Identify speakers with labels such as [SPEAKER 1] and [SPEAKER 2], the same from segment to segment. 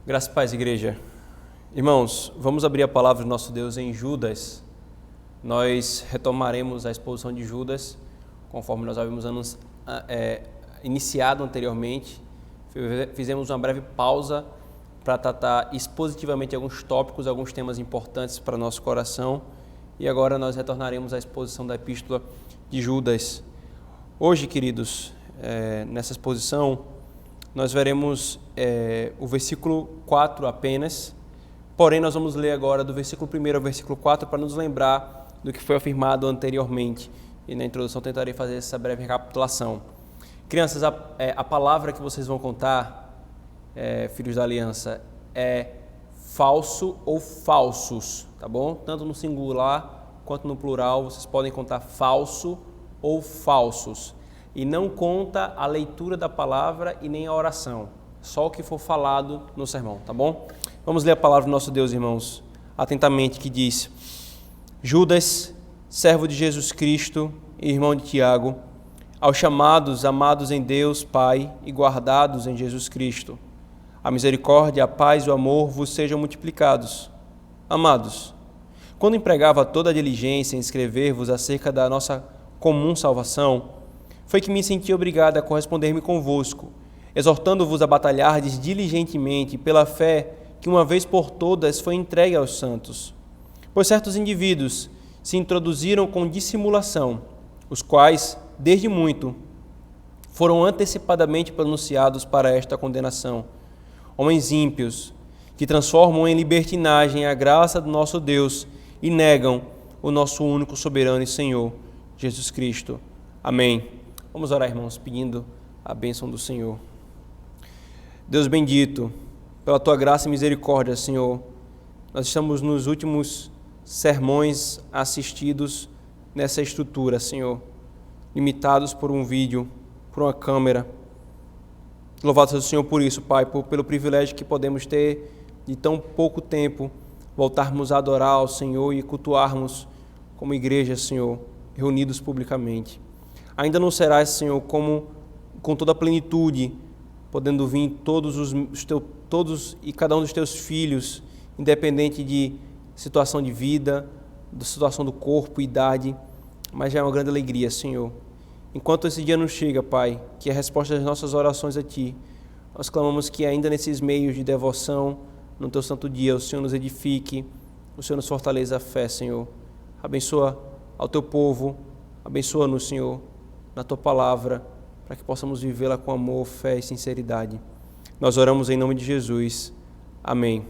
[SPEAKER 1] Graças e paz, igreja. Irmãos, vamos abrir a palavra do nosso Deus em Judas. Nós retomaremos a exposição de Judas, conforme nós havíamos iniciado anteriormente. Fizemos uma breve pausa para tratar expositivamente alguns tópicos, alguns temas importantes para nosso coração. E agora nós retornaremos à exposição da epístola de Judas. Hoje, queridos, nessa exposição, nós veremos o versículo 4 apenas, porém nós vamos ler agora do versículo 1 ao versículo 4 para nos lembrar do que foi afirmado anteriormente. E na introdução tentarei fazer essa breve recapitulação. Crianças, a palavra que vocês vão contar, filhos da aliança, é falso ou falsos, tá bom? Tanto no singular quanto no plural, vocês podem contar falso ou falsos. E não conta a leitura da palavra e nem a oração, só o que for falado no sermão, tá bom? Vamos ler a palavra do nosso Deus, irmãos, atentamente, que diz: Judas, servo de Jesus Cristo e irmão de Tiago, aos chamados, amados em Deus, Pai, e guardados em Jesus Cristo, a misericórdia, a paz e o amor vos sejam multiplicados. Amados, quando empregava toda a diligência em escrever-vos acerca da nossa comum salvação, foi que me senti obrigado a corresponder-me convosco, exortando-vos a batalhardes diligentemente pela fé que uma vez por todas foi entregue aos santos. Pois certos indivíduos se introduziram com dissimulação, os quais, desde muito, foram antecipadamente pronunciados para esta condenação. Homens ímpios, que transformam em libertinagem a graça do nosso Deus e negam o nosso único soberano e Senhor, Jesus Cristo. Amém. Vamos orar, irmãos, pedindo a bênção do Senhor. Deus bendito, pela Tua graça e misericórdia, Senhor, nós estamos nos últimos sermões assistidos nessa estrutura, Senhor, limitados por um vídeo, por uma câmera. Louvado seja o Senhor por isso, Pai, pelo privilégio que podemos ter de tão pouco tempo voltarmos a adorar ao Senhor e cultuarmos como igreja, Senhor, reunidos publicamente. Ainda não será, Senhor, como com toda a plenitude, podendo vir todos e cada um dos Teus filhos, independente de situação de vida, da situação do corpo, idade, mas já é uma grande alegria, Senhor. Enquanto esse dia não chega, Pai, que a resposta das nossas orações a Ti, nós clamamos que ainda nesses meios de devoção, no Teu santo dia, o Senhor nos edifique, o Senhor nos fortaleça a fé, Senhor. Abençoa ao Teu povo, abençoa-nos, Senhor, na Tua palavra, para que possamos vivê-la com amor, fé e sinceridade. Nós oramos em nome de Jesus. Amém.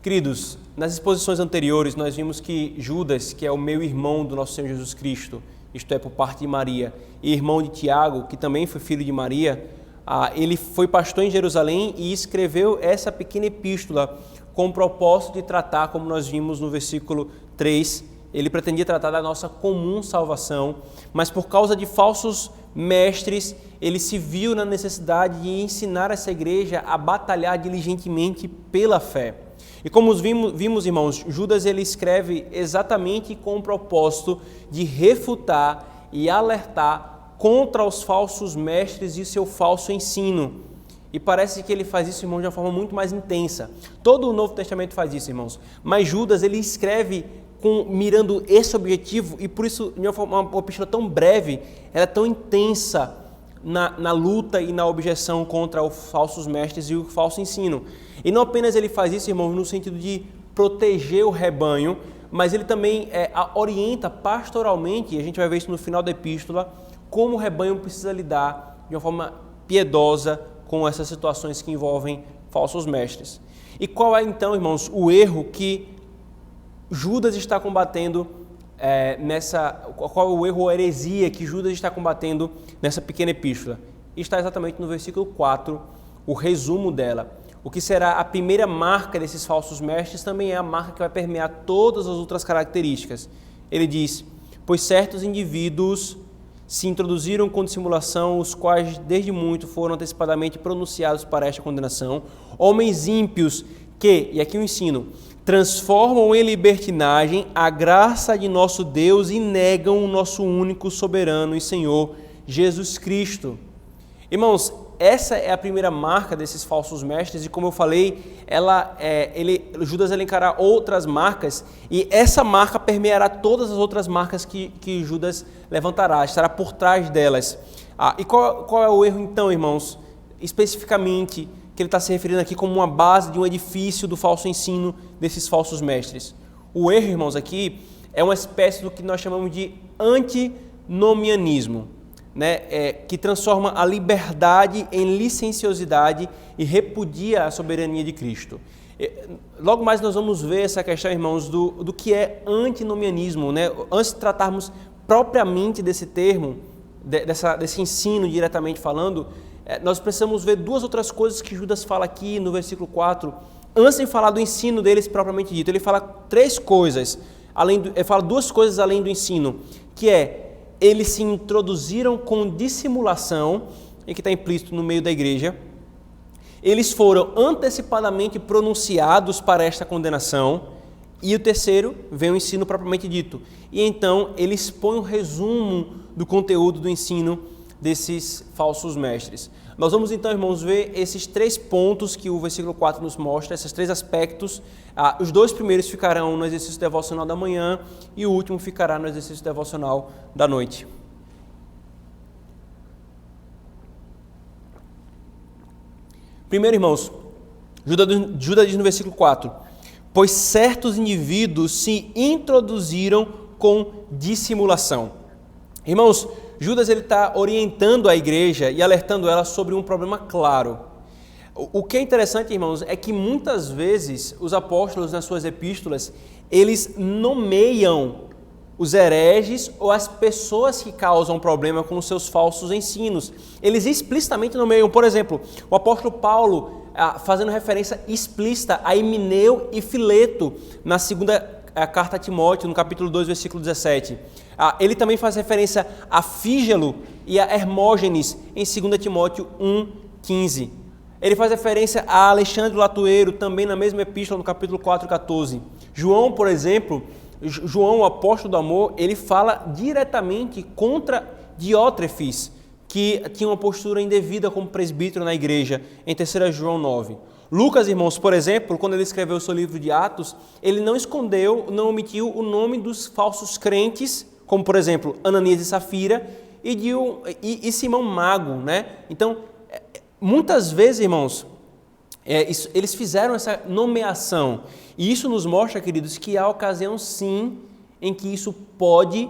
[SPEAKER 1] Queridos, nas exposições anteriores nós vimos que Judas, que é o meio-irmão do nosso Senhor Jesus Cristo, isto é, por parte de Maria, e irmão de Tiago, que também foi filho de Maria, ele foi pastor em Jerusalém e escreveu essa pequena epístola com o propósito de tratar, como nós vimos no versículo 3, ele pretendia tratar da nossa comum salvação, mas por causa de falsos mestres, ele se viu na necessidade de ensinar essa igreja a batalhar diligentemente pela fé. E como vimos, irmãos, Judas ele escreve exatamente com o propósito de refutar e alertar contra os falsos mestres e seu falso ensino. E parece que ele faz isso, irmãos, de uma forma muito mais intensa. Todo o Novo Testamento faz isso, irmãos. Mas Judas ele escreve mirando esse objetivo, e por isso, de uma epístola tão breve, ela é tão intensa na luta e na objeção contra os falsos mestres e o falso ensino. E não apenas ele faz isso, irmãos, no sentido de proteger o rebanho, mas ele também orienta pastoralmente, e a gente vai ver isso no final da epístola, como o rebanho precisa lidar de uma forma piedosa com essas situações que envolvem falsos mestres. E qual é então, irmãos, o erro que Judas está combatendo qual é o erro ou heresia que Judas está combatendo nessa pequena epístola? Está exatamente no versículo 4, o resumo dela. O que será a primeira marca desses falsos mestres também é a marca que vai permear todas as outras características. Ele diz: pois certos indivíduos se introduziram com dissimulação, os quais desde muito foram antecipadamente pronunciados para esta condenação, homens ímpios que, e aqui o ensino, transformam em libertinagem a graça de nosso Deus e negam o nosso único soberano e Senhor, Jesus Cristo. Irmãos, essa é a primeira marca desses falsos mestres e, como eu falei, Judas elencará outras marcas e essa marca permeará todas as outras marcas que Judas levantará, estará por trás delas. E qual é o erro então, irmãos? Especificamente, que ele está se referindo aqui como uma base de um edifício do falso ensino desses falsos mestres. O erro, irmãos, aqui é uma espécie do que nós chamamos de antinomianismo, né? Que transforma a liberdade em licenciosidade e repudia a soberania de Cristo. Logo mais nós vamos ver essa questão, irmãos, do que é antinomianismo, né? Antes de tratarmos propriamente desse termo, desse ensino diretamente falando, nós precisamos ver duas outras coisas que Judas fala aqui no versículo 4, antes de falar do ensino deles propriamente dito. Ele fala três coisas, ele fala duas coisas além do ensino, que eles se introduziram com dissimulação, e que está implícito no meio da igreja, eles foram antecipadamente pronunciados para esta condenação, e o terceiro vem o ensino propriamente dito. E então ele expõe um resumo do conteúdo do ensino desses falsos mestres. Nós vamos então, irmãos, ver esses três pontos que o versículo 4 nos mostra, esses três aspectos. Os dois primeiros ficarão no exercício devocional da manhã e o último ficará no exercício devocional da noite. Primeiro, irmãos, Judas diz no versículo 4, pois certos indivíduos se introduziram com dissimulação. Irmãos, Judas está orientando a igreja e alertando ela sobre um problema claro. O que é interessante, irmãos, é que muitas vezes os apóstolos nas suas epístolas, eles nomeiam os hereges ou as pessoas que causam problema com os seus falsos ensinos. Eles explicitamente nomeiam, por exemplo, o apóstolo Paulo, fazendo referência explícita a Himeneu e Fileto, na segunda carta a Timóteo, no capítulo 2, versículo 17. Ele também faz referência a Fígelo e a Hermógenes, em 2 Timóteo 1, 15. Ele faz referência a Alexandre Latueiro, também na mesma epístola, no capítulo 4, 14. João, por exemplo, João, o apóstolo do amor, ele fala diretamente contra Diótrefes, que tinha uma postura indevida como presbítero na igreja, em 3 João 9. Lucas, irmãos, por exemplo, quando ele escreveu o seu livro de Atos, ele não escondeu, não omitiu o nome dos falsos crentes, como, por exemplo, Ananias e Safira e Simão Mago, né? Então, muitas vezes, irmãos, eles fizeram essa nomeação. E isso nos mostra, queridos, que há ocasião, sim, em que isso pode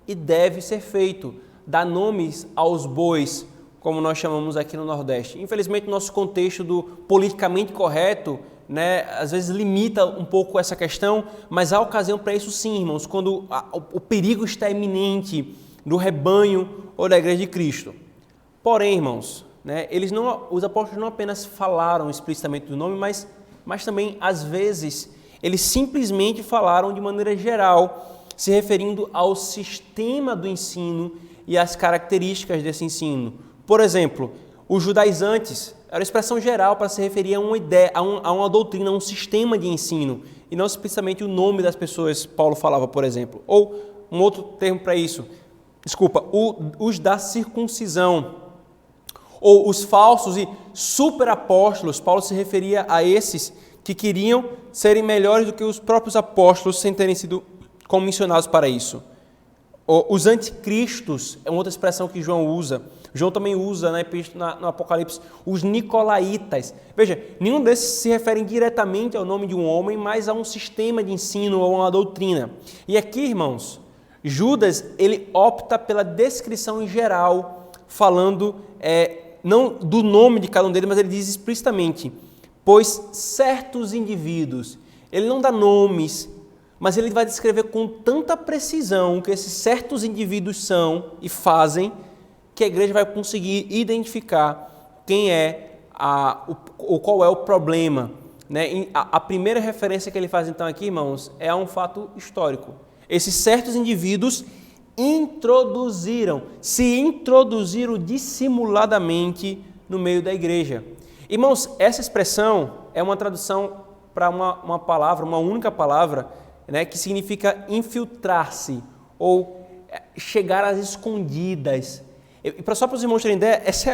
[SPEAKER 1] e deve ser feito. Dar nomes aos bois, como nós chamamos aqui no Nordeste. Infelizmente, o nosso contexto do politicamente correto, né, às vezes limita um pouco essa questão, mas há ocasião para isso sim, irmãos, quando o perigo está iminente do rebanho ou da igreja de Cristo. Porém, irmãos, né, os apóstolos não apenas falaram explicitamente do nome, mas também, às vezes, eles simplesmente falaram de maneira geral, se referindo ao sistema do ensino e às características desse ensino. Por exemplo, os judaizantes era uma expressão geral para se referir a uma ideia, a uma doutrina, a um sistema de ensino, e não explicitamente o nome das pessoas, Paulo falava, por exemplo. Ou um outro termo para isso, os da circuncisão, ou os falsos e superapóstolos. Paulo se referia a esses que queriam serem melhores do que os próprios apóstolos sem terem sido comissionados para isso. Os anticristos é uma outra expressão que João usa. João também usa no Apocalipse os nicolaítas. Veja, nenhum desses se refere diretamente ao nome de um homem, mas a um sistema de ensino ou a uma doutrina. E aqui, irmãos, Judas ele opta pela descrição em geral, falando não do nome de cada um deles, mas ele diz explicitamente, pois certos indivíduos, ele não dá nomes, mas ele vai descrever com tanta precisão o que esses certos indivíduos são e fazem, que a igreja vai conseguir identificar quem ou qual é o problema. Né? A primeira referência que ele faz então aqui, irmãos, é a um fato histórico. Esses certos indivíduos se introduziram dissimuladamente no meio da igreja. Irmãos, essa expressão é uma tradução para uma palavra, uma única palavra, né, que significa infiltrar-se ou chegar às escondidas. Só para os irmãos terem ideia, essa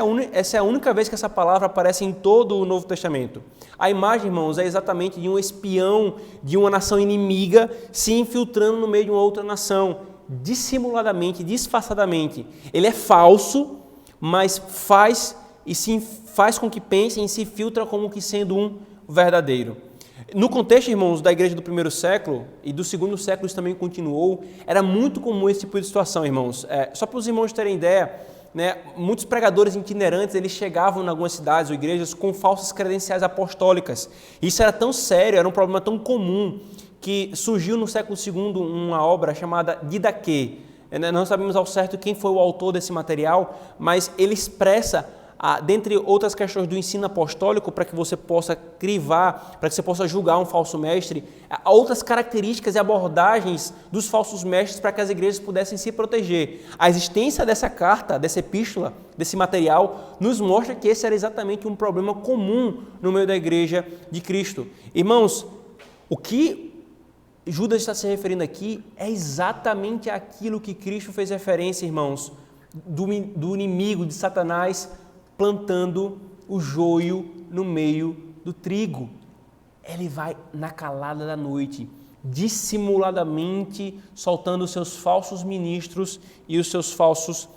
[SPEAKER 1] é a única vez que essa palavra aparece em todo o Novo Testamento. A imagem, irmãos, é exatamente de um espião de uma nação inimiga se infiltrando no meio de uma outra nação, dissimuladamente, disfarçadamente. Ele é falso, mas faz com que pensem e se filtra como que sendo um verdadeiro. No contexto, irmãos, da igreja do primeiro século e do segundo século isso também continuou, era muito comum esse tipo de situação, irmãos. Só para os irmãos terem ideia, né, muitos pregadores itinerantes, eles chegavam em algumas cidades ou igrejas com falsas credenciais apostólicas. Isso era tão sério, era um problema tão comum, que surgiu no século II uma obra chamada Didaquê. Não sabemos ao certo quem foi o autor desse material, mas ele expressa, dentre outras questões do ensino apostólico, para que você possa crivar, para que você possa julgar um falso mestre, outras características e abordagens dos falsos mestres para que as igrejas pudessem se proteger. A existência dessa carta, dessa epístola, desse material, nos mostra que esse era exatamente um problema comum no meio da igreja de Cristo. Irmãos, o que Judas está se referindo aqui é exatamente aquilo que Cristo fez referência, irmãos, do inimigo, de Satanás, plantando o joio no meio do trigo. Ele vai na calada da noite, dissimuladamente soltando os seus falsos ministros e os falsos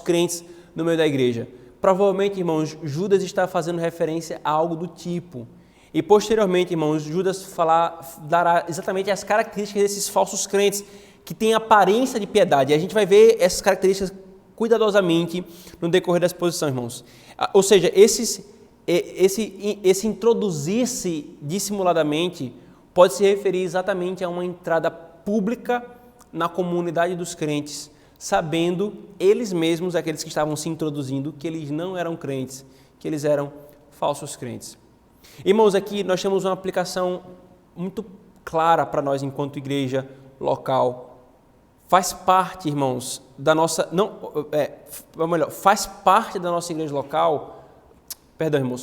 [SPEAKER 1] crentes no meio da igreja. Provavelmente, irmãos, Judas está fazendo referência a algo do tipo. E posteriormente, irmãos, Judas dará exatamente as características desses falsos crentes que têm aparência de piedade. E a gente vai ver essas características cuidadosamente no decorrer da exposição, irmãos. Ou seja, esse introduzir-se dissimuladamente pode se referir exatamente a uma entrada pública na comunidade dos crentes, sabendo eles mesmos, aqueles que estavam se introduzindo, que eles não eram crentes, que eles eram falsos crentes. Irmãos, aqui nós temos uma aplicação muito clara para nós enquanto igreja local. Faz parte, irmãos, da nossa... faz parte da nossa igreja local,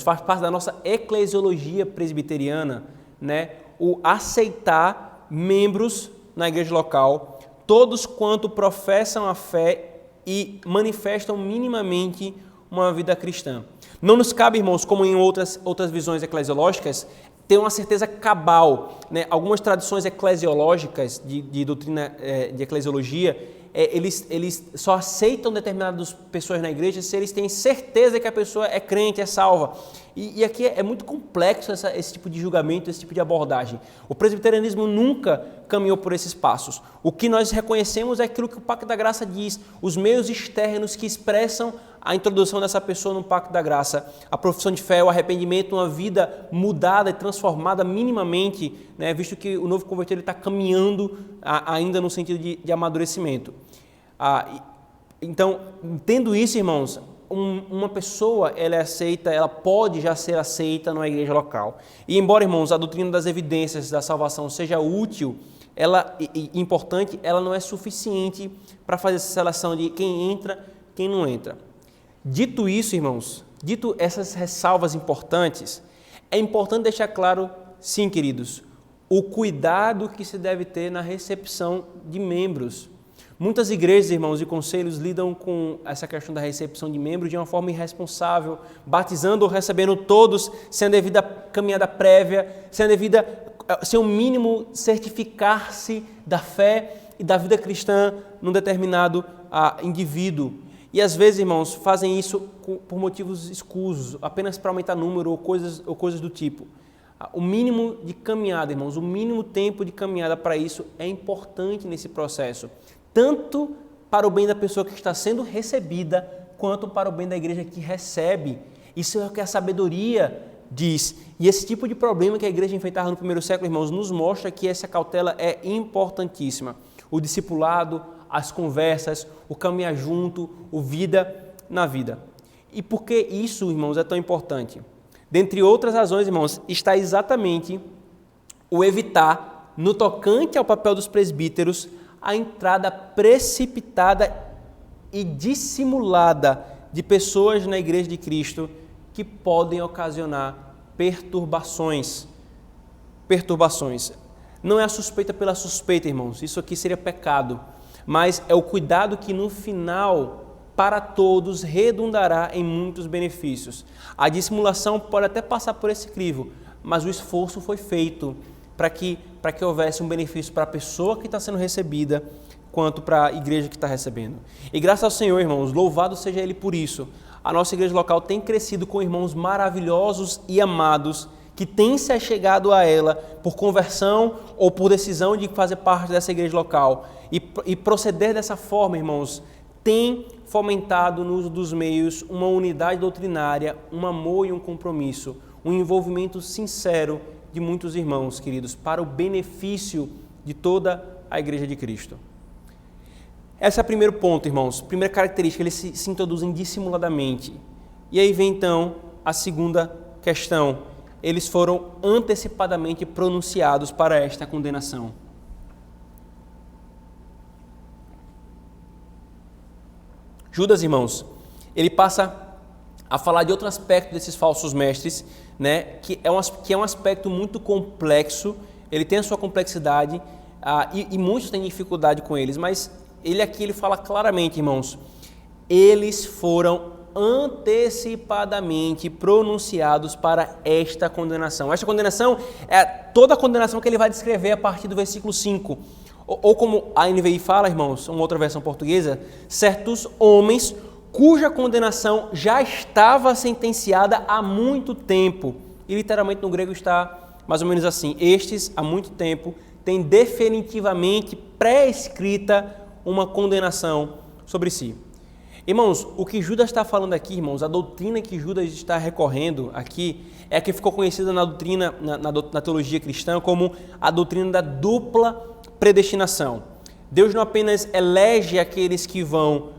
[SPEAKER 1] faz parte da nossa eclesiologia presbiteriana, né, o aceitar membros na igreja local, todos quanto professam a fé e manifestam minimamente uma vida cristã. Não nos cabe, irmãos, como em outras visões eclesiológicas, ter uma certeza cabal, né? Algumas tradições eclesiológicas de doutrina de eclesiologia, eles só aceitam determinadas pessoas na igreja se eles têm certeza que a pessoa é crente, é salva. E aqui é muito complexo esse tipo de julgamento, esse tipo de abordagem. O presbiterianismo nunca caminhou por esses passos. O que nós reconhecemos é aquilo que o Pacto da Graça diz, os meios externos que expressam a introdução dessa pessoa no Pacto da Graça, a profissão de fé, o arrependimento, uma vida mudada e transformada minimamente, né, visto que o novo convertido está caminhando ainda no sentido de amadurecimento. Então, tendo isso, irmãos, uma pessoa ela pode já ser aceita na igreja local. E embora, irmãos, a doutrina das evidências da salvação seja útil, e importante, ela não é suficiente para fazer essa seleção de quem entra, quem não entra. Dito isso, irmãos, dito essas ressalvas importantes, é importante deixar claro, sim, queridos, o cuidado que se deve ter na recepção de membros. Muitas igrejas, irmãos, e conselhos lidam com essa questão da recepção de membros de uma forma irresponsável, batizando ou recebendo todos sem a devida caminhada prévia, sem o mínimo certificar-se da fé e da vida cristã num determinado indivíduo. E às vezes, irmãos, fazem isso por motivos escusos, apenas para aumentar número ou coisas do tipo. O mínimo de caminhada, irmãos, o mínimo tempo de caminhada para isso é importante nesse processo, tanto para o bem da pessoa que está sendo recebida, quanto para o bem da igreja que recebe. Isso é o que a sabedoria diz. E esse tipo de problema que a igreja enfrentava no primeiro século, irmãos, nos mostra que essa cautela é importantíssima. O discipulado, as conversas, o caminhar junto, o vida na vida. E por que isso, irmãos, é tão importante? Dentre outras razões, irmãos, está exatamente o evitar, no tocante ao papel dos presbíteros, a entrada precipitada e dissimulada de pessoas na igreja de Cristo que podem ocasionar perturbações. Não é a suspeita pela suspeita, irmãos, isso aqui seria pecado. mas é o cuidado que no final, para todos, redundará em muitos benefícios. A dissimulação pode até passar por esse crivo, mas o esforço foi feito para que houvesse um benefício para a pessoa que está sendo recebida, quanto para a igreja que está recebendo. E graças ao Senhor, irmãos, louvado seja Ele por isso. A nossa igreja local tem crescido com irmãos maravilhosos e amados, que têm se achegado a ela por conversão ou por decisão de fazer parte dessa igreja local. E proceder dessa forma, irmãos, tem fomentado no uso dos meios uma unidade doutrinária, um amor e um compromisso, um envolvimento sincero de muitos irmãos, queridos, para o benefício de toda a igreja de Cristo. Esse é o primeiro ponto, irmãos. Primeira característica, eles se introduzem dissimuladamente. E aí vem então a segunda questão. Eles foram antecipadamente pronunciados para esta condenação. Judas, irmãos, ele passa a falar de outro aspecto desses falsos mestres, né, que é um aspecto muito complexo. Ele tem a sua complexidade e muitos têm dificuldade com eles, mas ele fala claramente, irmãos, eles foram antecipadamente pronunciados para esta condenação. Esta condenação é toda a condenação que ele vai descrever a partir do versículo 5. Ou como a NVI fala, irmãos, uma outra versão portuguesa, certos homens cuja condenação já estava sentenciada há muito tempo. E literalmente no grego está mais ou menos assim: estes, há muito tempo, têm definitivamente pré-escrita uma condenação sobre si. Irmãos, o que Judas está falando aqui, irmãos, a doutrina que Judas está recorrendo aqui é a que ficou conhecida na doutrina, na teologia cristã como a doutrina da dupla predestinação. Deus não apenas elege aqueles que vão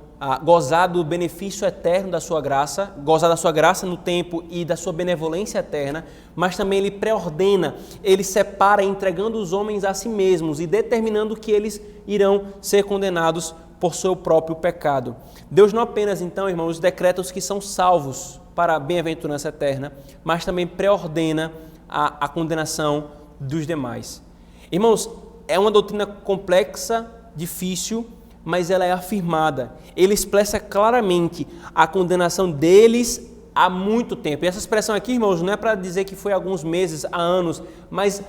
[SPEAKER 1] gozar do benefício eterno da sua graça, gozar da sua graça no tempo e da sua benevolência eterna, mas também Ele pré-ordena, Ele separa, entregando os homens a si mesmos e determinando que eles irão ser condenados por seu próprio pecado. Deus não apenas, então, irmãos, decreta os que são salvos para a bem-aventurança eterna, mas também pré-ordena a condenação dos demais. Irmãos, é uma doutrina complexa, difícil, mas ela é afirmada. Ele expressa claramente a condenação deles há muito tempo. E essa expressão aqui, irmãos, não é para dizer que foi há alguns meses, há anos, mas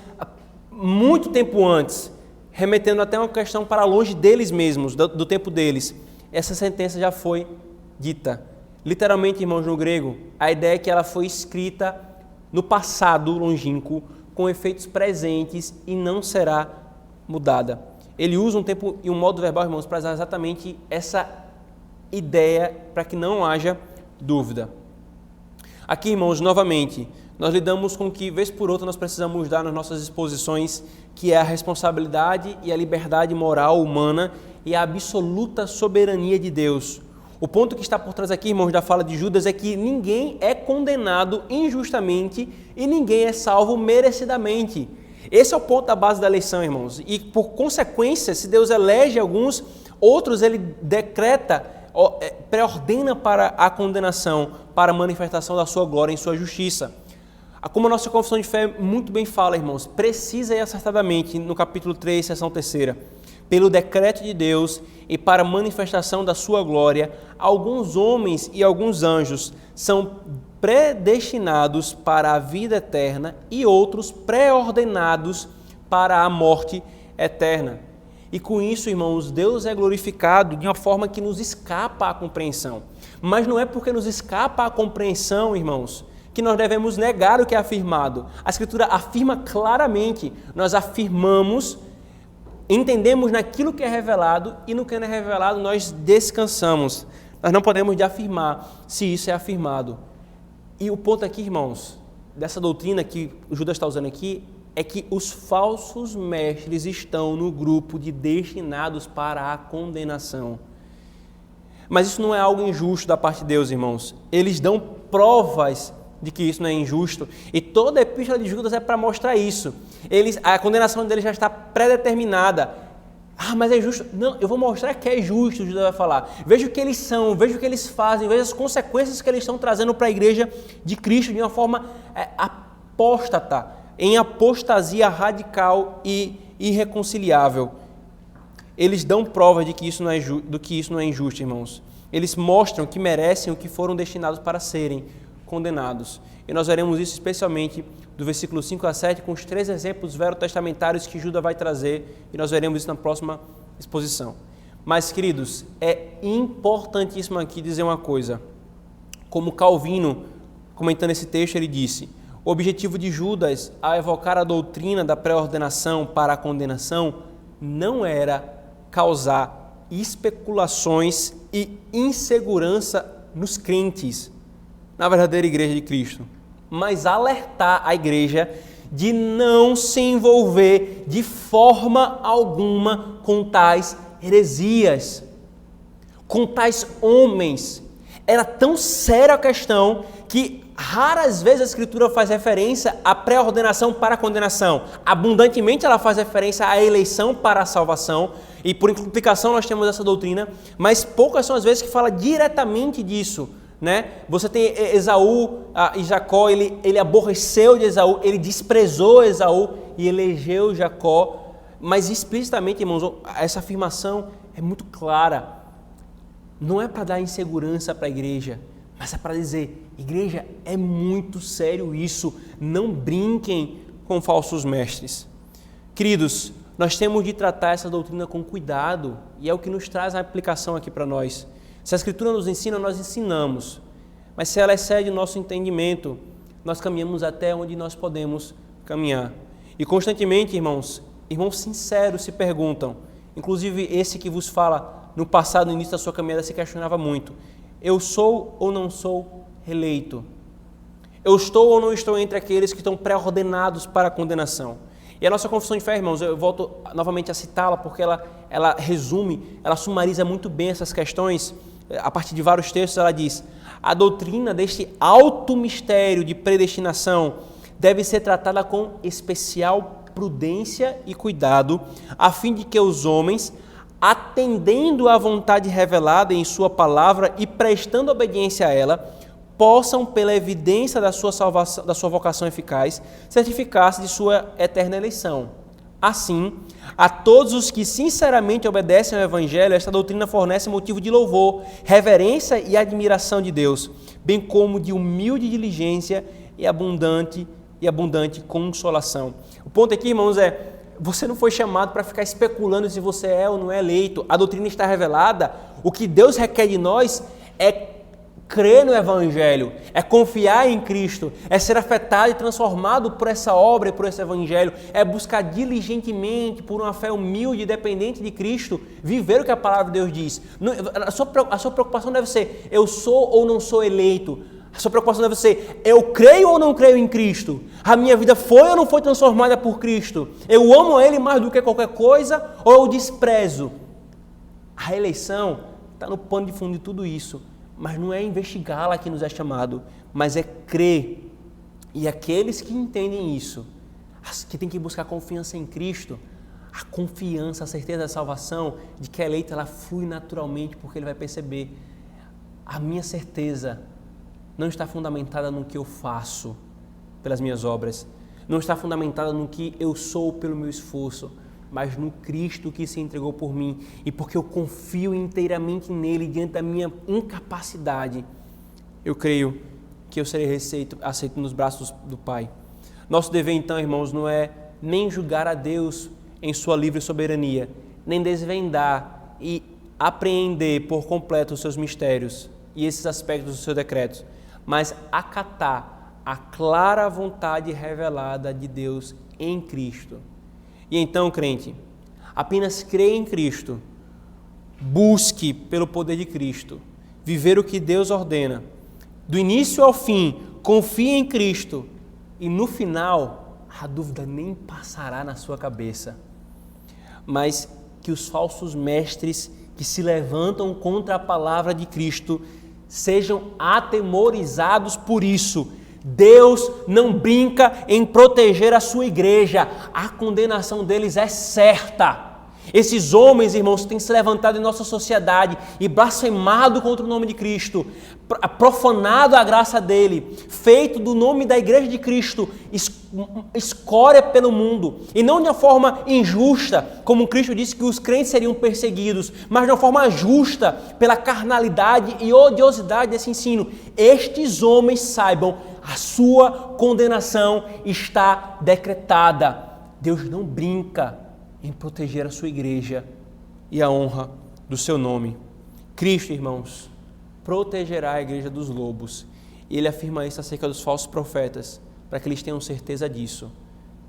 [SPEAKER 1] muito tempo antes, remetendo até uma questão para longe deles mesmos, do tempo deles. Essa sentença já foi dita. Literalmente, irmãos, no grego, a ideia é que ela foi escrita no passado longínquo, com efeitos presentes e não será mudada. Ele usa um tempo e um modo verbal, irmãos, para usar exatamente essa ideia, para que não haja dúvida. Aqui, irmãos, novamente, nós lidamos com o que, vez por outra, nós precisamos dar nas nossas exposições, que é a responsabilidade e a liberdade moral humana e a absoluta soberania de Deus. O ponto que está por trás aqui, irmãos, da fala de Judas é que ninguém é condenado injustamente e ninguém é salvo merecidamente. Esse é o ponto da base da eleição, irmãos. E, por consequência, se Deus elege alguns, outros Ele decreta, pré-ordena para a condenação, para a manifestação da sua glória em sua justiça. Como a nossa confissão de fé muito bem fala, irmãos, precisa e acertadamente, no capítulo 3, seção 3ª, pelo decreto de Deus e para a manifestação da sua glória, alguns homens e alguns anjos são predestinados para a vida eterna e outros pré-ordenados para a morte eterna. E com isso, irmãos, Deus é glorificado de uma forma que nos escapa à compreensão. Mas não é porque nos escapa à compreensão, irmãos, que nós devemos negar o que é afirmado. A Escritura afirma claramente, nós afirmamos, entendemos naquilo que é revelado e no que não é revelado nós descansamos. Nós não podemos afirmar se isso é afirmado. E o ponto aqui, irmãos, dessa doutrina que o Judas está usando aqui, é que os falsos mestres estão no grupo de destinados para a condenação. Mas isso não é algo injusto da parte de Deus, irmãos. Eles dão provas de que isso não é injusto. E toda a epístola de Judas é para mostrar isso. A condenação deles já está pré-determinada. Mas é justo? Não, eu vou mostrar que é justo, Judas vai falar. Veja o que eles são, veja o que eles fazem, veja as consequências que eles estão trazendo para a igreja de Cristo de uma forma apóstata, em apostasia radical e irreconciliável. eles dão prova de que isso não é do que isso não é injusto, irmãos. Eles mostram que merecem o que foram destinados para serem condenados. E nós veremos isso especialmente do versículo 5 a 7, com os 3 exemplos verotestamentários que Judas vai trazer, e nós veremos isso na próxima exposição. Mas, queridos, é importantíssimo aqui dizer uma coisa. Como Calvino, comentando esse texto, ele disse: o objetivo de Judas, ao evocar a doutrina da pré-ordenação para a condenação, não era causar especulações e insegurança nos crentes, na verdadeira igreja de Cristo, mas alertar a igreja de não se envolver de forma alguma com tais heresias, com tais homens. Era tão séria a questão que raras vezes a Escritura faz referência à pré-ordenação para a condenação. Abundantemente ela faz referência à eleição para a salvação, e por implicação nós temos essa doutrina, mas poucas são as vezes que fala diretamente disso, né? Você tem Esaú e Jacó, ele aborreceu de Esaú, ele desprezou Esaú e elegeu Jacó, mas explicitamente, irmãos, essa afirmação é muito clara. Não é para dar insegurança para a igreja, mas é para dizer: igreja, é muito sério isso, não brinquem com falsos mestres. Queridos, nós temos de tratar essa doutrina com cuidado, e é o que nos traz a aplicação aqui para nós. Se a Escritura nos ensina, nós ensinamos, mas se ela excede o nosso entendimento, nós caminhamos até onde nós podemos caminhar. E constantemente, irmãos sinceros se perguntam, inclusive esse que vos fala, no passado, no início da sua caminhada, se questionava muito: eu sou ou não sou eleito? Eu estou ou não estou entre aqueles que estão pré-ordenados para a condenação? E a nossa confissão de fé, irmãos, eu volto novamente a citá-la, porque ela resume, ela sumariza muito bem essas questões. A partir de vários textos, ela diz: a doutrina deste alto mistério de predestinação deve ser tratada com especial prudência e cuidado, a fim de que os homens, atendendo à vontade revelada em sua palavra e prestando obediência a ela, possam, pela evidência da sua salvação, da sua vocação eficaz, certificar-se de sua eterna eleição. Assim, a todos os que sinceramente obedecem ao Evangelho, esta doutrina fornece motivo de louvor, reverência e admiração de Deus, bem como de humilde diligência e abundante consolação. O ponto aqui, irmãos, você não foi chamado para ficar especulando se você é ou não é eleito. A doutrina está revelada. O que Deus requer de nós é crer no Evangelho, é confiar em Cristo, é ser afetado e transformado por essa obra e por esse Evangelho, é buscar diligentemente, por uma fé humilde e dependente de Cristo, viver o que a palavra de Deus diz. A sua preocupação deve ser: eu sou ou não sou eleito? A sua preocupação deve ser: eu creio ou não creio em Cristo? A minha vida foi ou não foi transformada por Cristo? Eu amo Ele mais do que qualquer coisa ou eu desprezo? A eleição está no pano de fundo de tudo isso, mas não é investigá-la que nos é chamado, mas é crer. E aqueles que entendem isso, que têm que buscar confiança em Cristo, a confiança, a certeza da salvação, de que a eleita ela flui naturalmente, porque ele vai perceber: a minha certeza não está fundamentada no que eu faço pelas minhas obras, não está fundamentada no que eu sou pelo meu esforço, mas no Cristo que se entregou por mim, e porque eu confio inteiramente nele diante da minha incapacidade, eu creio que eu serei aceito nos braços do Pai. Nosso dever então, irmãos, não é nem julgar a Deus em sua livre soberania, nem desvendar e apreender por completo os seus mistérios e esses aspectos dos seus decretos, mas acatar a clara vontade revelada de Deus em Cristo. E então, crente, apenas creia em Cristo, busque pelo poder de Cristo, viver o que Deus ordena, do início ao fim, confie em Cristo, e no final, a dúvida nem passará na sua cabeça. Mas que os falsos mestres que se levantam contra a palavra de Cristo sejam atemorizados por isso. Deus não brinca em proteger a sua igreja. A condenação deles é certa. Esses homens, irmãos, têm se levantado em nossa sociedade e blasfemado contra o nome de Cristo, profanado a graça dele, feito do nome da Igreja de Cristo escória pelo mundo, e não de uma forma injusta, como Cristo disse que os crentes seriam perseguidos, mas de uma forma justa, pela carnalidade e odiosidade desse ensino. Estes homens saibam, a sua condenação está decretada. Deus não brinca em proteger a sua igreja e a honra do seu nome. Cristo, irmãos, protegerá a igreja dos lobos. E ele afirma isso acerca dos falsos profetas, para que eles tenham certeza disso.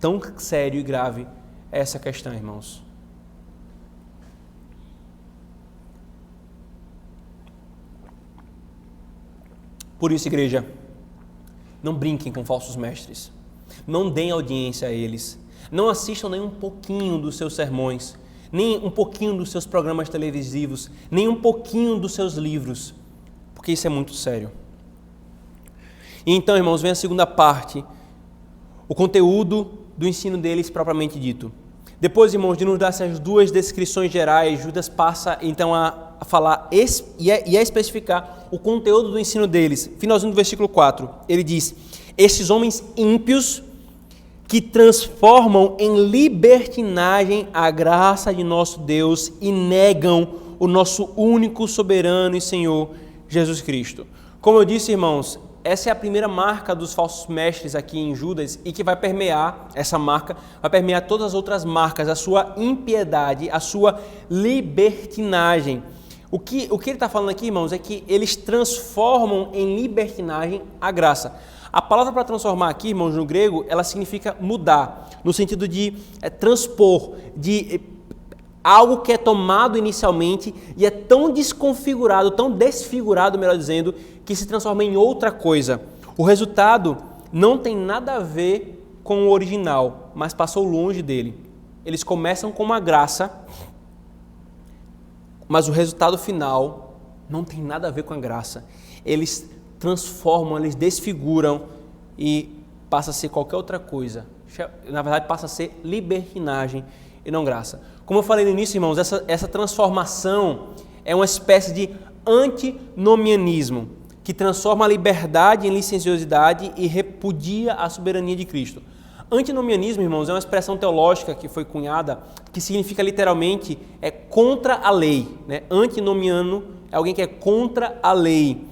[SPEAKER 1] Tão sério e grave é essa questão, irmãos. Por isso, igreja, não brinquem com falsos mestres. Não deem audiência a eles. Não assistam nem um pouquinho dos seus sermões, nem um pouquinho dos seus programas televisivos, nem um pouquinho dos seus livros, porque isso é muito sério. E então, irmãos, vem a segunda parte, o conteúdo do ensino deles propriamente dito. Depois, irmãos, de nos dar essas duas descrições gerais, Judas passa então a falar e a especificar o conteúdo do ensino deles. Finalzinho do versículo 4, ele diz: estes homens ímpios que transformam em libertinagem a graça de nosso Deus e negam o nosso único soberano e Senhor Jesus Cristo. Como eu disse, irmãos, essa é a primeira marca dos falsos mestres aqui em Judas e que vai permear, essa marca vai permear todas as outras marcas, a sua impiedade, a sua libertinagem. O que ele está falando aqui, irmãos, é que eles transformam em libertinagem a graça. A palavra para transformar aqui, irmãos, no grego, ela significa mudar, no sentido de transpor, de algo que é tomado inicialmente e é tão desconfigurado, tão desfigurado, melhor dizendo, que se transforma em outra coisa. O resultado não tem nada a ver com o original, mas passou longe dele. Eles começam com uma graça, mas o resultado final não tem nada a ver com a graça. Eles transformam, eles desfiguram e passa a ser qualquer outra coisa. Na verdade, passa a ser libertinagem e não graça. Como eu falei no início, irmãos, essa transformação é uma espécie de antinomianismo, que transforma a liberdade em licenciosidade e repudia a soberania de Cristo. Antinomianismo, irmãos, é uma expressão teológica que foi cunhada, que significa literalmente contra a lei. Né? Antinomiano é alguém que é contra a lei.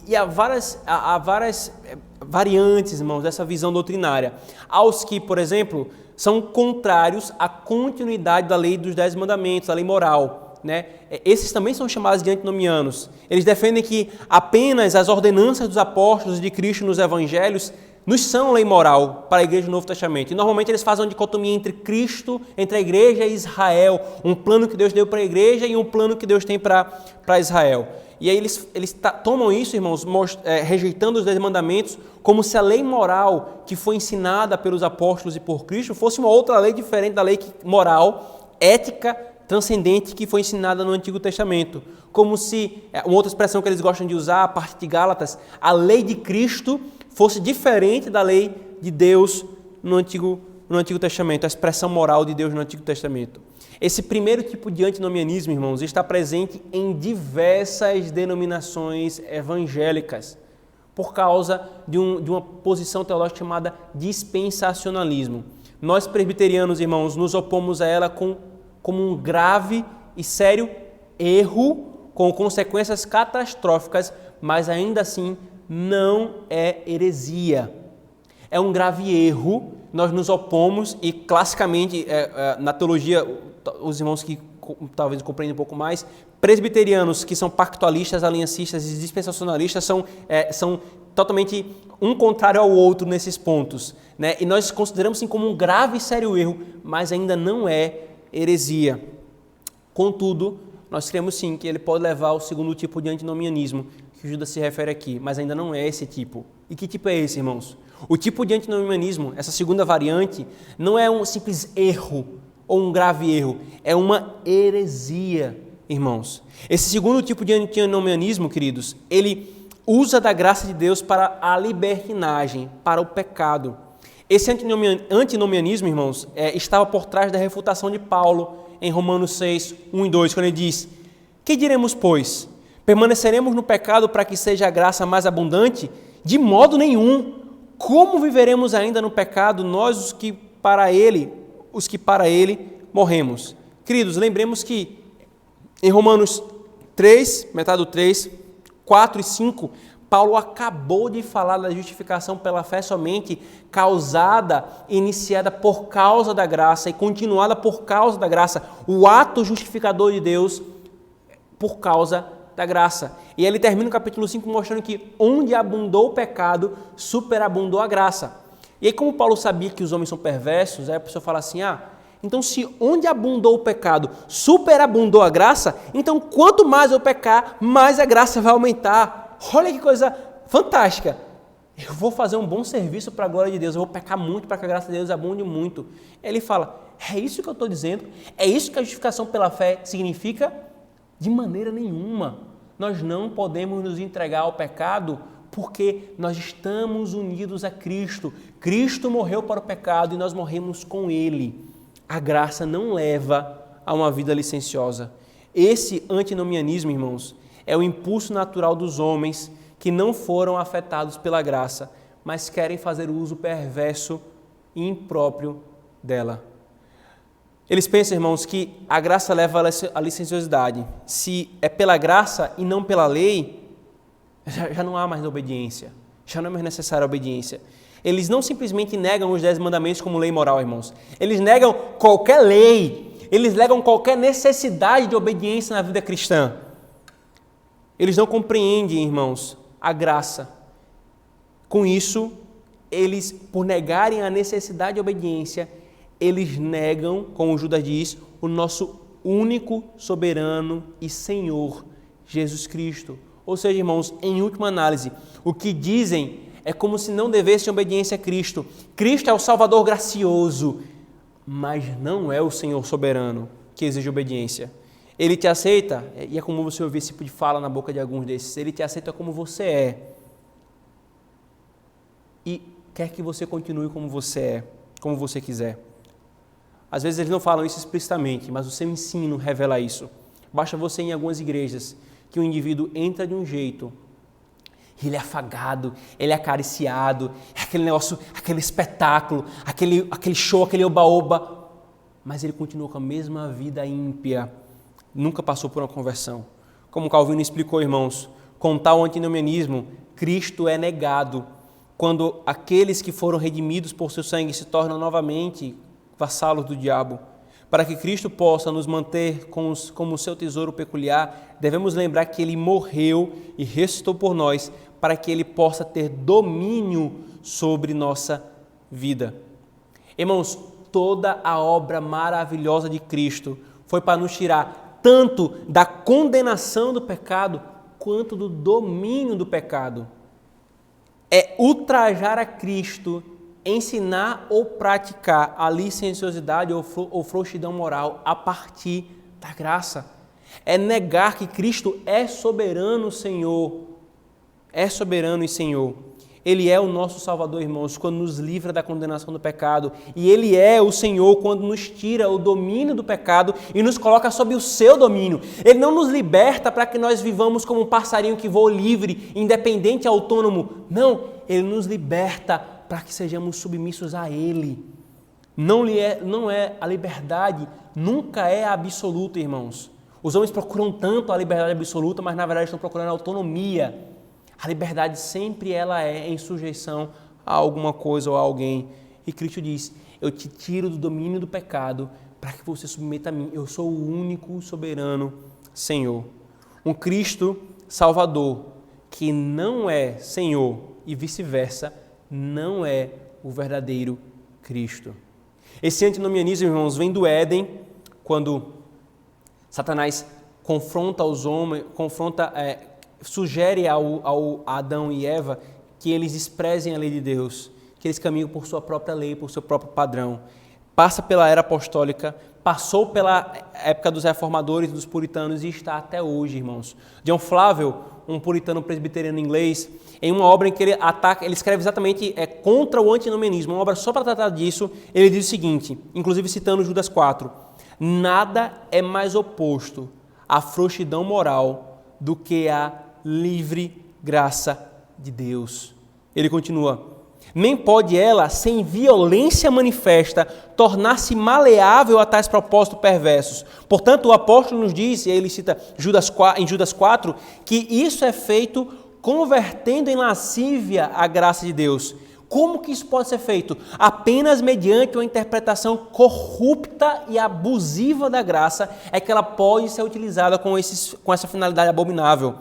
[SPEAKER 1] E há várias variantes, irmãos, dessa visão doutrinária. Aos que, por exemplo, são contrários à continuidade da lei dos 10 mandamentos, da lei moral. Né? Esses também são chamados de antinomianos. Eles defendem que apenas as ordenanças dos apóstolos de Cristo nos evangelhos nos são lei moral para a igreja do Novo Testamento. E normalmente eles fazem uma dicotomia entre Cristo, entre a igreja e Israel. Um plano que Deus deu para a igreja e um plano que Deus tem para Israel. E aí eles tomam isso, irmãos, rejeitando os 10 mandamentos, como se a lei moral que foi ensinada pelos apóstolos e por Cristo fosse uma outra lei diferente da lei moral, ética, transcendente que foi ensinada no Antigo Testamento. Como se, uma outra expressão que eles gostam de usar, a parte de Gálatas, a lei de Cristo fosse diferente da lei de Deus no Antigo Testamento, a expressão moral de Deus no Antigo Testamento. Esse primeiro tipo de antinomianismo, irmãos, está presente em diversas denominações evangélicas, por causa de uma posição teológica chamada dispensacionalismo. Nós presbiterianos, irmãos, nos opomos a ela como um grave e sério erro, com consequências catastróficas, mas ainda assim não é heresia. É um grave erro, nós nos opomos e classicamente na teologia, os irmãos que talvez compreendam um pouco mais, presbiterianos que são pactualistas, aliancistas e dispensacionalistas são totalmente um contrário ao outro nesses pontos. Né? E nós consideramos sim como um grave e sério erro, mas ainda não é heresia. Contudo, nós cremos sim que ele pode levar ao segundo tipo de antinomianismo que Judas se refere aqui, mas ainda não é esse tipo. E que tipo é esse, irmãos? O tipo de antinomianismo, essa segunda variante, não é um simples erro ou um grave erro, é uma heresia, irmãos. Esse segundo tipo de antinomianismo, queridos, ele usa da graça de Deus para a libertinagem, para o pecado. Esse antinomianismo, irmãos, estava por trás da refutação de Paulo em Romanos 6, 1 e 2, quando ele diz: que diremos, pois? Permaneceremos no pecado para que seja a graça mais abundante? De modo nenhum. Como viveremos ainda no pecado, nós os que para ele morremos? Queridos, lembremos que em Romanos 3, metade do 3, 4 e 5, Paulo acabou de falar da justificação pela fé somente, causada, iniciada por causa da graça e continuada por causa da graça, o ato justificador de Deus por causa da graça. E ele termina o capítulo 5 mostrando que onde abundou o pecado, superabundou a graça. E aí, como Paulo sabia que os homens são perversos, aí a pessoa fala assim, então se onde abundou o pecado, superabundou a graça, então quanto mais eu pecar, mais a graça vai aumentar. Olha que coisa fantástica. Eu vou fazer um bom serviço para a glória de Deus, eu vou pecar muito para que a graça de Deus abunde muito. Ele fala, é isso que eu estou dizendo? É isso que a justificação pela fé significa? De maneira nenhuma. Nós não podemos nos entregar ao pecado porque nós estamos unidos a Cristo. Cristo morreu para o pecado e nós morremos com Ele. A graça não leva a uma vida licenciosa. Esse antinomianismo, irmãos, é o impulso natural dos homens que não foram afetados pela graça, mas querem fazer uso perverso e impróprio dela. Eles pensam, irmãos, que a graça leva à licenciosidade. Se é pela graça e não pela lei, já não há mais obediência, já não é mais necessária a obediência. Eles não simplesmente negam os 10 mandamentos como lei moral, irmãos. Eles negam qualquer lei, eles negam qualquer necessidade de obediência na vida cristã. Eles não compreendem, irmãos, a graça. Com isso, eles, por negarem a necessidade de obediência, eles negam, como Judas diz, o nosso único soberano e Senhor, Jesus Cristo. Ou seja, irmãos, em última análise, o que dizem é como se não devessem obediência a Cristo. Cristo é o Salvador gracioso, mas não é o Senhor soberano que exige obediência. Ele te aceita, e é comum você ouvir esse tipo de fala na boca de alguns desses, ele te aceita como você é. E quer que você continue como você é, como você quiser. Às vezes eles não falam isso explicitamente, mas o seu ensino revela isso. Basta você ir em algumas igrejas que o indivíduo entra de um jeito, ele é afagado, ele é acariciado, é aquele negócio, aquele espetáculo, aquele show, aquele oba-oba, mas ele continua com a mesma vida ímpia, nunca passou por uma conversão. Como Calvino explicou, irmãos, com tal antinomianismo, Cristo é negado quando aqueles que foram redimidos por seu sangue se tornam novamente vassalos do diabo. Para que Cristo possa nos manter como seu tesouro peculiar, devemos lembrar que Ele morreu e ressuscitou por nós, para que Ele possa ter domínio sobre nossa vida. Irmãos, toda a obra maravilhosa de Cristo foi para nos tirar tanto da condenação do pecado, quanto do domínio do pecado. É ultrajar a Cristo, ensinar ou praticar a licenciosidade ou frouxidão moral a partir da graça. É negar que Cristo é soberano, Senhor. É soberano e Senhor. Ele é o nosso Salvador, irmãos, quando nos livra da condenação do pecado. E Ele é o Senhor quando nos tira o domínio do pecado e nos coloca sob o seu domínio. Ele não nos liberta para que nós vivamos como um passarinho que voa livre, independente, autônomo. Não, Ele nos liberta para que sejamos submissos a Ele. Não é a liberdade, nunca é absoluta, irmãos. Os homens procuram tanto a liberdade absoluta, mas na verdade estão procurando a autonomia. A liberdade sempre ela é em sujeição a alguma coisa ou a alguém. E Cristo diz, eu te tiro do domínio do pecado para que você submeta a mim. Eu sou o único soberano Senhor. Um Cristo Salvador que não é Senhor e vice-versa, não é o verdadeiro Cristo. Esse antinomianismo, irmãos, vem do Éden, quando Satanás confronta os homens, sugere ao Adão e Eva que eles desprezem a lei de Deus, que eles caminham por sua própria lei, por seu próprio padrão. passa pela era apostólica, passou pela época dos reformadores, dos puritanos e está até hoje, irmãos. John Flavel, um puritano presbiteriano inglês, em uma obra em que ele escreve exatamente contra o antinomianismo, uma obra só para tratar disso, ele diz o seguinte, inclusive citando Judas 4, nada é mais oposto à frouxidão moral do que a livre graça de Deus. Ele continua, nem pode ela, sem violência manifesta, tornar-se maleável a tais propósitos perversos. Portanto, o apóstolo nos diz, e ele cita em Judas 4, que isso é feito convertendo em lascívia a graça de Deus. Como que isso pode ser feito? Apenas mediante uma interpretação corrupta e abusiva da graça é que ela pode ser utilizada com essa finalidade abominável.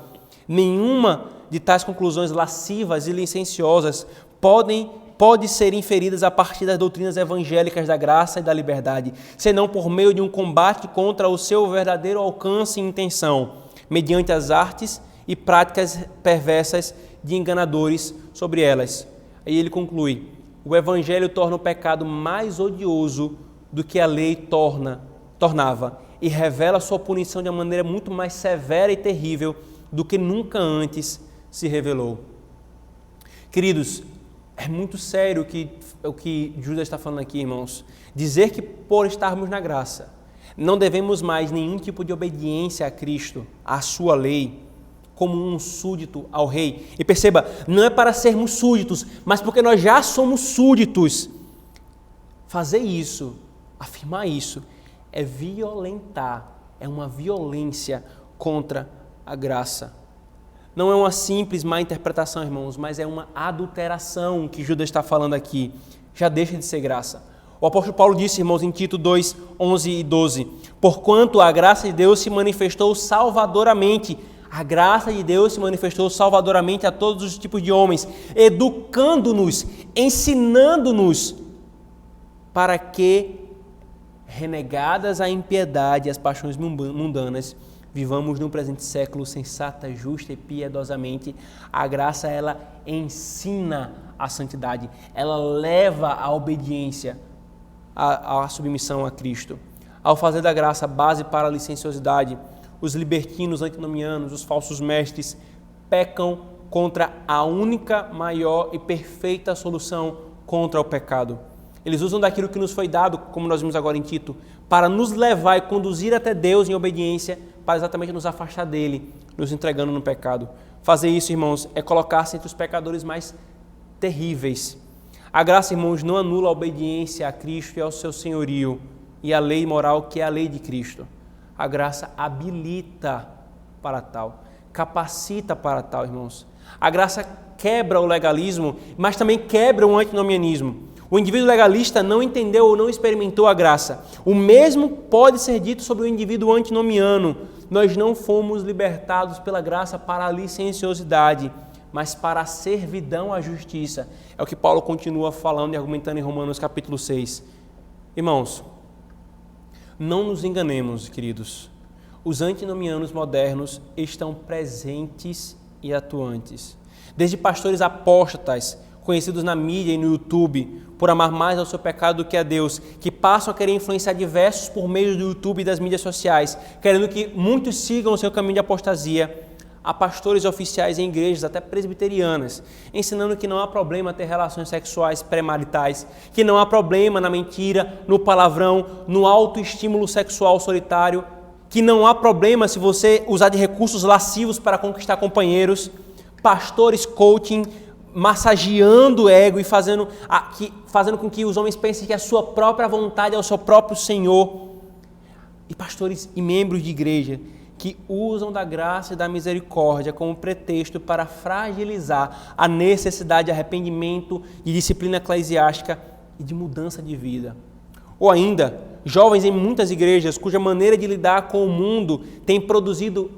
[SPEAKER 1] Nenhuma de tais conclusões lascivas e licenciosas pode ser inferidas a partir das doutrinas evangélicas da graça e da liberdade, senão por meio de um combate contra o seu verdadeiro alcance e intenção, mediante as artes e práticas perversas de enganadores sobre elas. Aí ele conclui, o evangelho torna o pecado mais odioso do que a lei tornava e revela sua punição de uma maneira muito mais severa e terrível do que nunca antes se revelou. Queridos, é muito sério o que Judas está falando aqui, irmãos. Dizer que por estarmos na graça, não devemos mais nenhum tipo de obediência a Cristo, à sua lei, como um súdito ao rei. E perceba, não é para sermos súditos, mas porque nós já somos súditos. Fazer isso, afirmar isso, é violentar, é uma violência contra a graça. Não é uma simples má interpretação, irmãos, mas é uma adulteração que Judas está falando aqui. Já deixa de ser graça. O apóstolo Paulo disse, irmãos, em Tito 2, 11 e 12, porquanto a graça de Deus se manifestou salvadoramente. A graça de Deus se manifestou salvadoramente a todos os tipos de homens, educando-nos, ensinando-nos, para que, renegadas a impiedade e as paixões mundanas, vivamos no presente século sensata, justa e piedosamente. A graça, ela ensina a santidade, ela leva à obediência, à submissão a Cristo. Ao fazer da graça base para a licenciosidade, os libertinos antinomianos, os falsos mestres, pecam contra a única, maior e perfeita solução contra o pecado. Eles usam daquilo que nos foi dado, como nós vimos agora em Tito, para nos levar e conduzir até Deus em obediência, para exatamente nos afastar dele, nos entregando no pecado. Fazer isso, irmãos, é colocar-se entre os pecadores mais terríveis. A graça, irmãos, não anula a obediência a Cristo e ao seu senhorio e a lei moral que é a lei de Cristo. A graça habilita para tal, capacita para tal, irmãos. A graça quebra o legalismo, mas também quebra o antinomianismo. O indivíduo legalista não entendeu ou não experimentou a graça. O mesmo pode ser dito sobre o indivíduo antinomiano. Nós não fomos libertados pela graça para a licenciosidade, mas para a servidão à justiça. É o que Paulo continua falando e argumentando em Romanos capítulo 6. Irmãos, não nos enganemos, queridos. Os antinomianos modernos estão presentes e atuantes. Desde pastores apóstatas, conhecidos na mídia e no YouTube, por amar mais ao seu pecado do que a Deus, que passam a querer influenciar diversos por meio do YouTube e das mídias sociais, querendo que muitos sigam o seu caminho de apostasia, a pastores oficiais em igrejas, até presbiterianas, ensinando que não há problema ter relações sexuais pré-maritais, que não há problema na mentira, no palavrão, no autoestímulo sexual solitário, que não há problema se você usar de recursos lascivos para conquistar companheiros, pastores coaching, massageando o ego e fazendo com que os homens pensem que a sua própria vontade é o seu próprio Senhor. E pastores e membros de igreja que usam da graça e da misericórdia como pretexto para fragilizar a necessidade de arrependimento, de disciplina eclesiástica e de mudança de vida. Ou ainda, jovens em muitas igrejas cuja maneira de lidar com o mundo tem produzido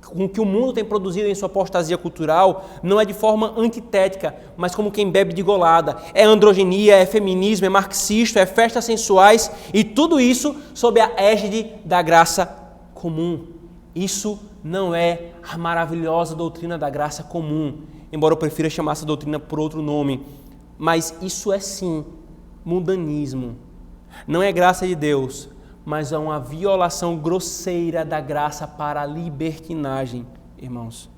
[SPEAKER 1] com o que o mundo tem produzido em sua apostasia cultural, não é de forma antitética, mas como quem bebe de golada. É androgenia, é feminismo, é marxista, é festas sensuais e tudo isso sob a égide da graça comum. Isso não é a maravilhosa doutrina da graça comum, embora eu prefira chamar essa doutrina por outro nome, mas isso é sim mundanismo. Não é graça de Deus, mas é uma violação grosseira da graça para a libertinagem, irmãos.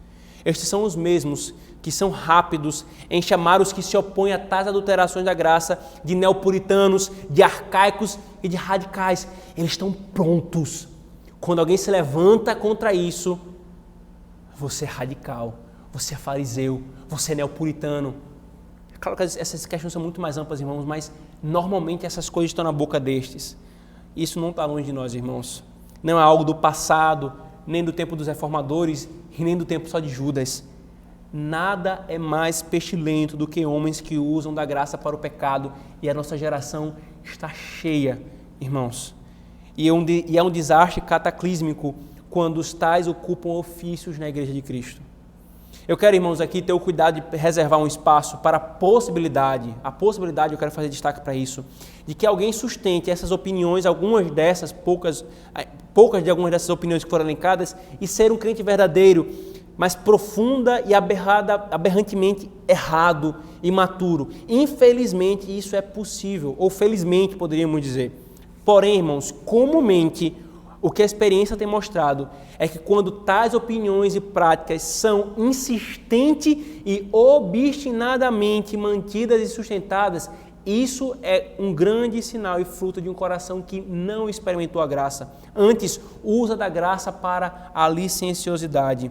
[SPEAKER 1] Estes são os mesmos que são rápidos em chamar os que se opõem a tais adulterações da graça de neopuritanos, de arcaicos e de radicais. Eles estão prontos. Quando alguém se levanta contra isso, você é radical, você é fariseu, você é neopuritano. Claro que essas questões são muito mais amplas, irmãos, mas normalmente essas coisas estão na boca destes. Isso não está longe de nós, irmãos. Não é algo do passado, nem do tempo dos reformadores, e nem do tempo só de Judas. Nada é mais pestilento do que homens que usam da graça para o pecado, e a nossa geração está cheia, irmãos. E é um desastre cataclísmico quando os tais ocupam ofícios na Igreja de Cristo. Eu quero, irmãos, aqui ter o cuidado de reservar um espaço para a possibilidade, eu quero fazer destaque para isso, de que alguém sustente essas opiniões, algumas dessas, poucas de algumas dessas opiniões que foram elencadas, e ser um crente verdadeiro, mas profunda e aberrantemente errado, imaturo. Infelizmente isso é possível, ou felizmente poderíamos dizer. Porém, irmãos, comumente o que a experiência tem mostrado é que quando tais opiniões e práticas são insistentes e obstinadamente mantidas e sustentadas, isso é um grande sinal e fruto de um coração que não experimentou a graça. Antes, usa da graça para a licenciosidade.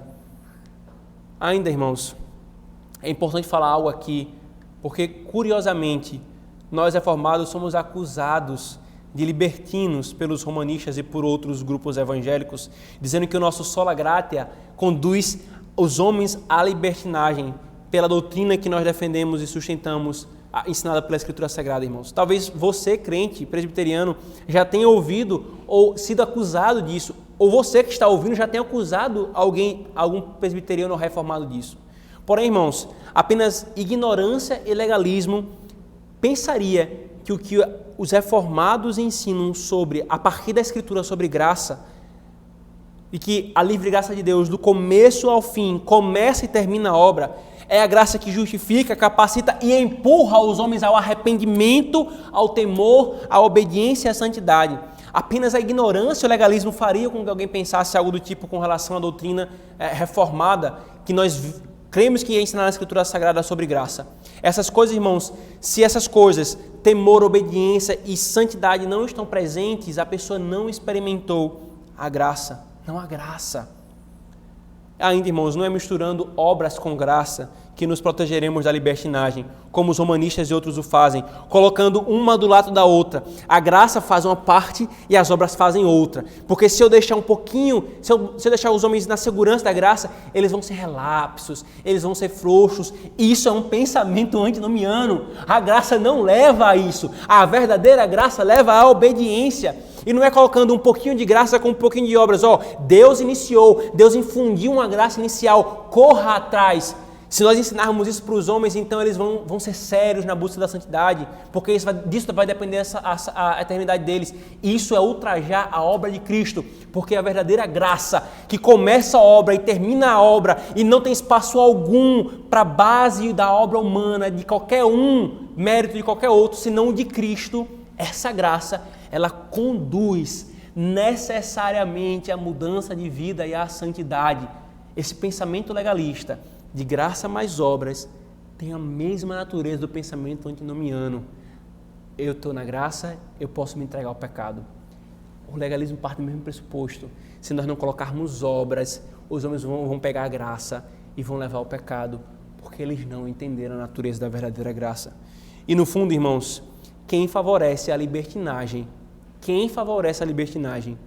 [SPEAKER 1] Ainda, irmãos, é importante falar algo aqui, porque, curiosamente, nós reformados somos acusados de libertinos pelos romanistas e por outros grupos evangélicos, dizendo que o nosso sola gratia conduz os homens à libertinagem pela doutrina que nós defendemos e sustentamos, ensinada pela Escritura Sagrada, irmãos. Talvez você, crente presbiteriano, já tenha ouvido ou sido acusado disso, ou você que está ouvindo já tenha acusado algum presbiteriano ou reformado disso. Porém, irmãos, apenas ignorância e legalismo pensaria que o que os reformados ensinam a partir da Escritura sobre graça, e que a livre graça de Deus, do começo ao fim, começa e termina a obra, é a graça que justifica, capacita e empurra os homens ao arrependimento, ao temor, à obediência e à santidade. Apenas a ignorância e o legalismo faria com que alguém pensasse algo do tipo com relação à doutrina reformada, que nós cremos que é ensinar na Escritura Sagrada sobre graça. Essas coisas, irmãos, se essas coisas, temor, obediência e santidade não estão presentes, a pessoa não experimentou a graça. Não há graça. Ainda, irmãos, não é misturando obras com graça que nos protegeremos da libertinagem, como os romanistas e outros o fazem, colocando uma do lado da outra. A graça faz uma parte e as obras fazem outra. Porque se eu deixar um pouquinho, se eu deixar os homens na segurança da graça, eles vão ser relapsos, eles vão ser frouxos. Isso é um pensamento antinomiano. A graça não leva a isso. A verdadeira graça leva à obediência. E não é colocando um pouquinho de graça com um pouquinho de obras. Deus iniciou, Deus infundiu uma graça inicial, corra atrás. Se nós ensinarmos isso para os homens, então eles vão ser sérios na busca da santidade, porque disso vai depender a eternidade deles. Isso é ultrajar a obra de Cristo, porque a verdadeira graça que começa a obra e termina a obra e não tem espaço algum para a base da obra humana, de qualquer mérito de qualquer outro, senão o de Cristo, essa graça, ela conduz necessariamente à mudança de vida e à santidade. Esse pensamento legalista de graça mais obras tem a mesma natureza do pensamento antinomiano. Eu estou na graça, eu posso me entregar ao pecado. O legalismo parte do mesmo pressuposto. Se nós não colocarmos obras, os homens vão pegar a graça e vão levar ao pecado, porque eles não entenderam a natureza da verdadeira graça. E no fundo, irmãos, quem favorece a libertinagem,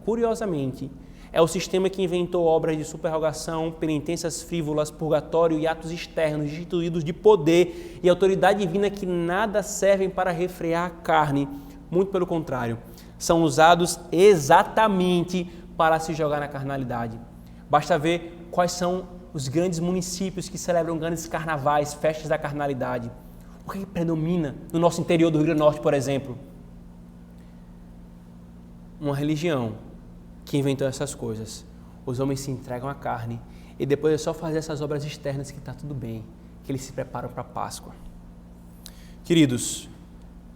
[SPEAKER 1] curiosamente, é o sistema que inventou obras de superrogação, penitências frívolas, purgatório e atos externos instituídos de poder e autoridade divina que nada servem para refrear a carne. Muito pelo contrário, são usados exatamente para se jogar na carnalidade. Basta ver quais são os grandes municípios que celebram grandes carnavais, festas da carnalidade. O que predomina no nosso interior do Rio Grande do Norte, por exemplo? Uma religião que inventou essas coisas. Os homens se entregam à carne e depois é só fazer essas obras externas que está tudo bem, que eles se preparam para a Páscoa. Queridos,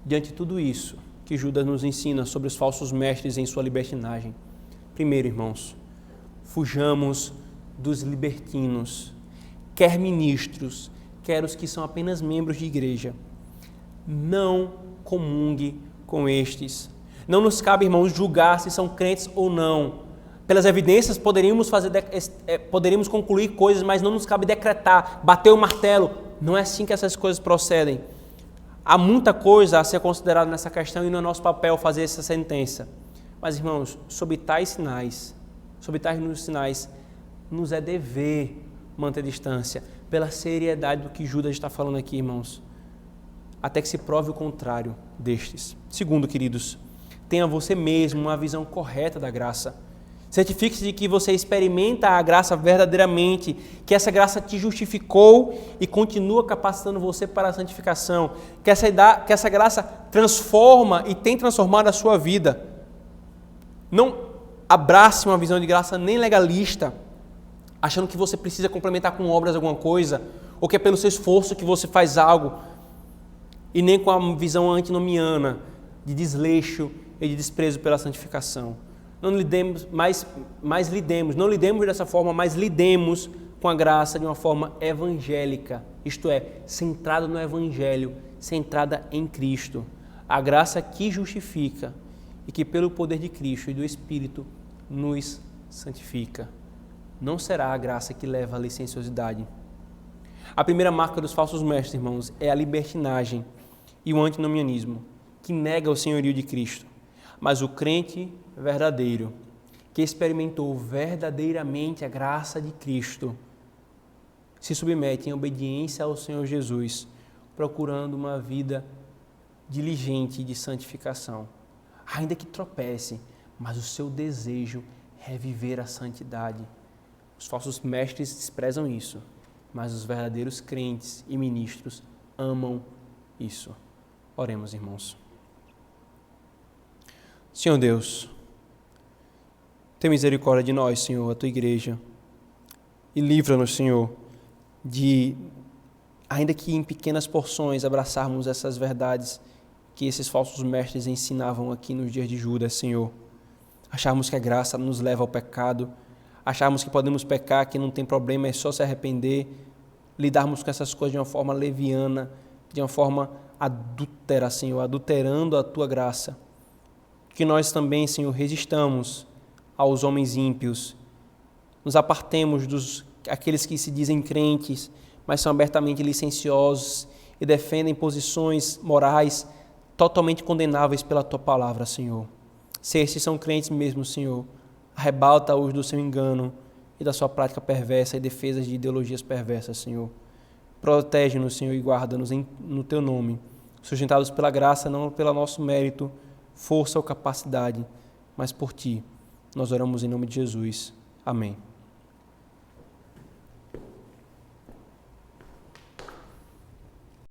[SPEAKER 1] diante de tudo isso que Judas nos ensina sobre os falsos mestres em sua libertinagem. Primeiro, irmãos, fujamos dos libertinos, quer ministros, quer os que são apenas membros de igreja. Não comungue com estes. Não nos cabe, irmãos, julgar se são crentes ou não. Pelas evidências poderíamos concluir coisas, mas não nos cabe decretar, bater o martelo. Não é assim que essas coisas procedem. Há muita coisa a ser considerada nessa questão e não é nosso papel fazer essa sentença. Mas, irmãos, sob tais sinais, nos é dever manter distância, pela seriedade do que Judas está falando aqui, irmãos, até que se prove o contrário destes. Segundo, queridos, tenha você mesmo uma visão correta da graça. Certifique-se de que você experimenta a graça verdadeiramente, que essa graça te justificou e continua capacitando você para a santificação, que essa graça transforma e tem transformado a sua vida. Não abrace uma visão de graça nem legalista, achando que você precisa complementar com obras alguma coisa, ou que é pelo seu esforço que você faz algo, e nem com a visão antinomiana de desleixo e de desprezo pela santificação. Não lidemos dessa forma, mas lidemos com a graça de uma forma evangélica, isto é, centrada no Evangelho, centrada em Cristo. A graça que justifica e que pelo poder de Cristo e do Espírito nos santifica. Não será a graça que leva à licenciosidade. A primeira marca dos falsos mestres, irmãos, é a libertinagem e o antinomianismo, que nega o senhorio de Cristo. Mas o crente verdadeiro, que experimentou verdadeiramente a graça de Cristo, se submete em obediência ao Senhor Jesus, procurando uma vida diligente de santificação. Ainda que tropece, mas o seu desejo é viver a santidade. Os falsos mestres desprezam isso, mas os verdadeiros crentes e ministros amam isso. Oremos, irmãos. Senhor Deus, tenha misericórdia de nós, Senhor, a Tua igreja, e livra-nos, Senhor, de, ainda que em pequenas porções, abraçarmos essas verdades que esses falsos mestres ensinavam aqui nos dias de Judas, Senhor. Acharmos que a graça nos leva ao pecado, acharmos que podemos pecar, que não tem problema, é só se arrepender, lidarmos com essas coisas de uma forma leviana, de uma forma adúltera, Senhor, adulterando a Tua graça. Que nós também, Senhor, resistamos aos homens ímpios, nos apartemos aqueles que se dizem crentes, mas são abertamente licenciosos e defendem posições morais totalmente condenáveis pela Tua palavra, Senhor. Se esses são crentes mesmo, Senhor, arrebata-os do seu engano e da sua prática perversa e defesa de ideologias perversas, Senhor. Protege-nos, Senhor, e guarda-nos no Teu nome, sustentados pela graça, não pelo nosso mérito, força ou capacidade, mas por Ti. Nós oramos em nome de Jesus. Amém.